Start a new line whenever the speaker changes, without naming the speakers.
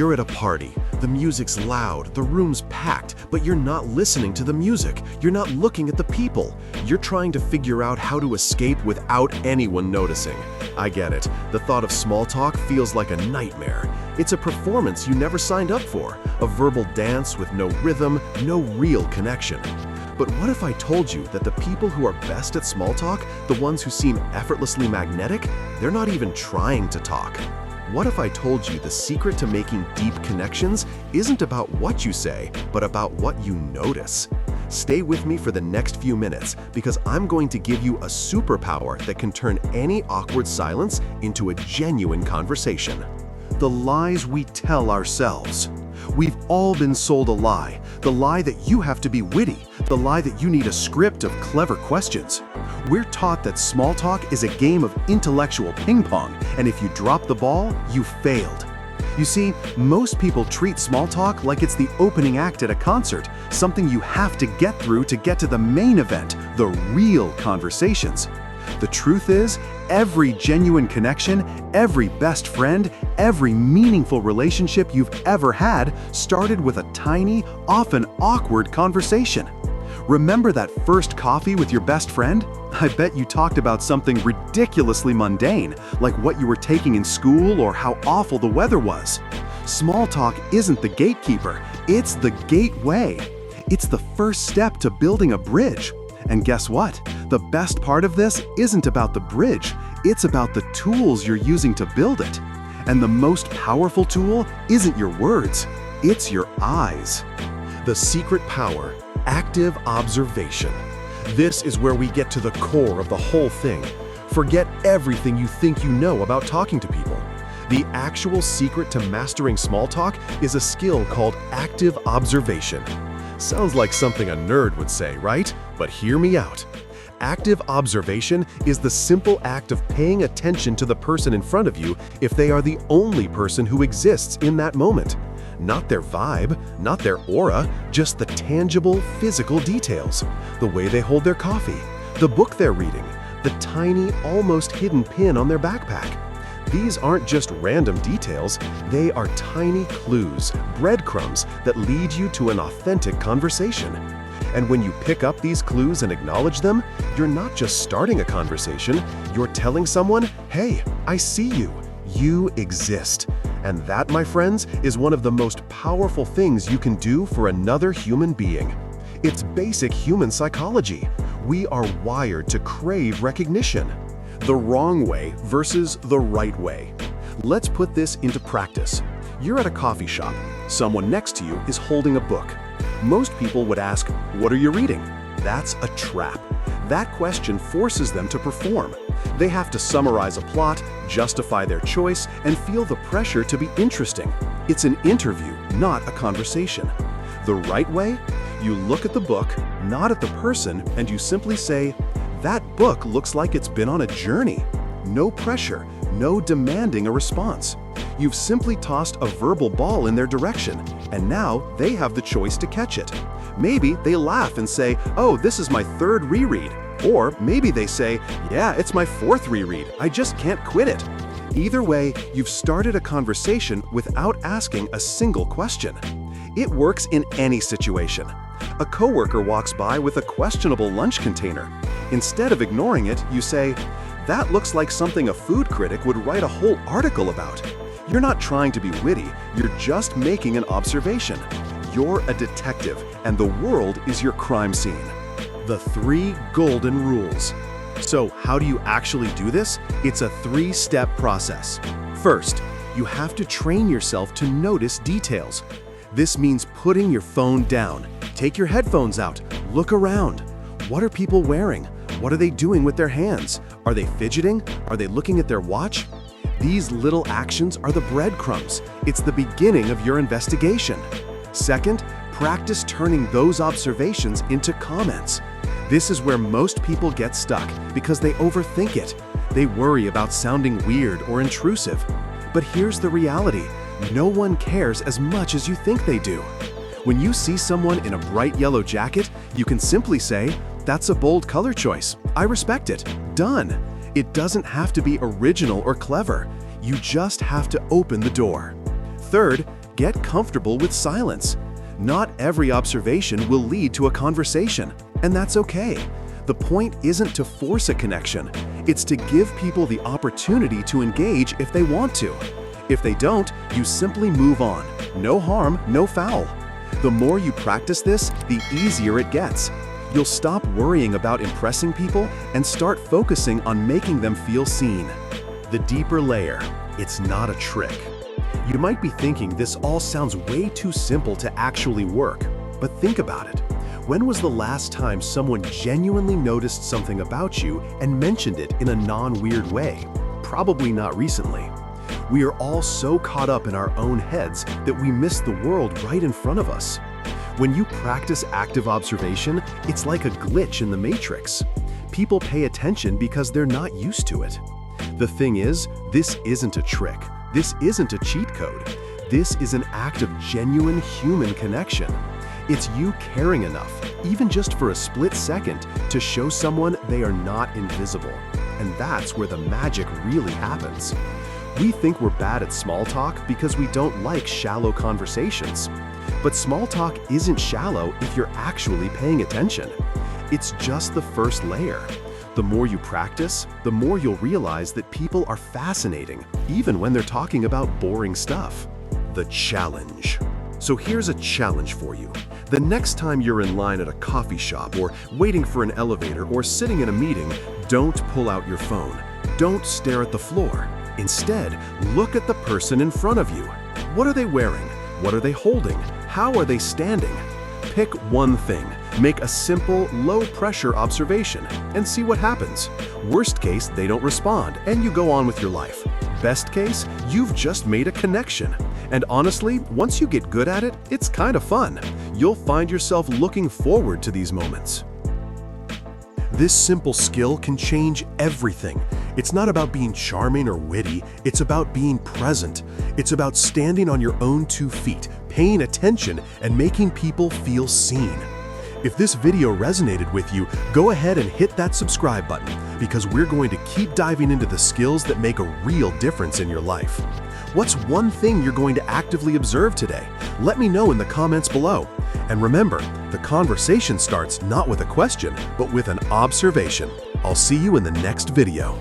You're at a party. The music's loud, the room's packed, but you're not listening to the music. You're not looking at the people. You're trying to figure out how to escape without anyone noticing. I get it. The thought of small talk feels like a nightmare. It's a performance you never signed up for, a verbal dance with no rhythm, no real connection. But what if I told you that the people who are best at small talk, the ones who seem effortlessly magnetic, they're not even trying to talk? What if I told you the secret to making deep connections isn't about what you say, but about what you notice? Stay with me for the next few minutes because I'm going to give you a superpower that can turn any awkward silence into a genuine conversation. The lies we tell ourselves. We've all been sold a lie. The lie that you have to be witty. The lie that you need a script of clever questions. We're taught that small talk is a game of intellectual ping pong, and if you drop the ball, you failed. You see, most people treat small talk like it's the opening act at a concert, something you have to get through to get to the main event, the real conversations. The truth is, every genuine connection, every best friend, every meaningful relationship you've ever had started with a tiny, often awkward conversation. Remember that first coffee with your best friend? I bet you talked about something ridiculously mundane, like what you were taking in school or how awful the weather was. Small talk isn't the gatekeeper, it's the gateway. It's the first step to building a bridge. And guess what? The best part of this isn't about the bridge, it's about the tools you're using to build it. And the most powerful tool isn't your words, it's your eyes. The secret power, active observation. This is where we get to the core of the whole thing. Forget everything you think you know about talking to people. The actual secret to mastering small talk is a skill called active observation. Sounds like something a nerd would say, right? But hear me out. Active observation is the simple act of paying attention to the person in front of you if they are the only person who exists in that moment. Not their vibe, not their aura, just the tangible, physical details. The way they hold their coffee, the book they're reading, the tiny, almost hidden pin on their backpack. These aren't just random details, they are tiny clues, breadcrumbs that lead you to an authentic conversation. And when you pick up these clues and acknowledge them, you're not just starting a conversation, you're telling someone, hey, I see you, you exist. And that, my friends, is one of the most powerful things you can do for another human being. It's basic human psychology. We are wired to crave recognition. The wrong way versus the right way. Let's put this into practice. You're at a coffee shop. Someone next to you is holding a book. Most people would ask, "What are you reading?" That's a trap. That question forces them to perform. They have to summarize a plot, justify their choice, and feel the pressure to be interesting. It's an interview, not a conversation. The right way? You look at the book, not at the person, and you simply say, "That book looks like it's been on a journey." No pressure, no demanding a response. You've simply tossed a verbal ball in their direction, and now they have the choice to catch it. Maybe they laugh and say, "Oh, this is my third reread." Or maybe they say, "Yeah, it's my fourth reread. I just can't quit it." Either way, you've started a conversation without asking a single question. It works in any situation. A coworker walks by with a questionable lunch container. Instead of ignoring it, you say, "That looks like something a food critic would write a whole article about." You're not trying to be witty, you're just making an observation. You're a detective, and the world is your crime scene. The 3 golden rules. So how do you actually do this? It's a 3-step process. First, you have to train yourself to notice details. This means putting your phone down. Take your headphones out. Look around. What are people wearing? What are they doing with their hands? Are they fidgeting? Are they looking at their watch? These little actions are the breadcrumbs. It's the beginning of your investigation. Second, practice turning those observations into comments. This is where most people get stuck because they overthink it. They worry about sounding weird or intrusive. But here's the reality. No one cares as much as you think they do. When you see someone in a bright yellow jacket, you can simply say, "That's a bold color choice. I respect it." Done. It doesn't have to be original or clever. You just have to open the door. Third, Get comfortable with silence. Not every observation will lead to a conversation, and that's okay. The point isn't to force a connection. It's to give people the opportunity to engage if they want to. If they don't, you simply move on. No harm, no foul. The more you practice this, the easier it gets. You'll stop worrying about impressing people and start focusing on making them feel seen. The deeper layer, it's not a trick. You might be thinking this all sounds way too simple to actually work, but think about it. When was the last time someone genuinely noticed something about you and mentioned it in a non-weird way? Probably not recently. We are all so caught up in our own heads that we miss the world right in front of us. When you practice active observation, it's like a glitch in the matrix. People pay attention because they're not used to it. The thing is, this isn't a trick. This isn't a cheat code. This is an act of genuine human connection. It's you caring enough, even just for a split second, to show someone they are not invisible. And that's where the magic really happens. We think we're bad at small talk because we don't like shallow conversations. But small talk isn't shallow if you're actually paying attention. It's just the first layer. The more you practice, the more you'll realize that people are fascinating, even when they're talking about boring stuff. The challenge. So here's a challenge for you. The next time you're in line at a coffee shop or waiting for an elevator or sitting in a meeting, don't pull out your phone. Don't stare at the floor. Instead, look at the person in front of you. What are they wearing? What are they holding? How are they standing? Pick one thing. Make a simple, low-pressure observation and see what happens. Worst case, they don't respond and you go on with your life. Best case, you've just made a connection. And honestly, once you get good at it, it's kind of fun. You'll find yourself looking forward to these moments. This simple skill can change everything. It's not about being charming or witty, it's about being present. It's about standing on your own 2 feet, paying attention, and making people feel seen. If this video resonated with you, go ahead and hit that subscribe button because we're going to keep diving into the skills that make a real difference in your life. What's one thing you're going to actively observe today? Let me know in the comments below. And remember, the conversation starts not with a question, but with an observation. I'll see you in the next video.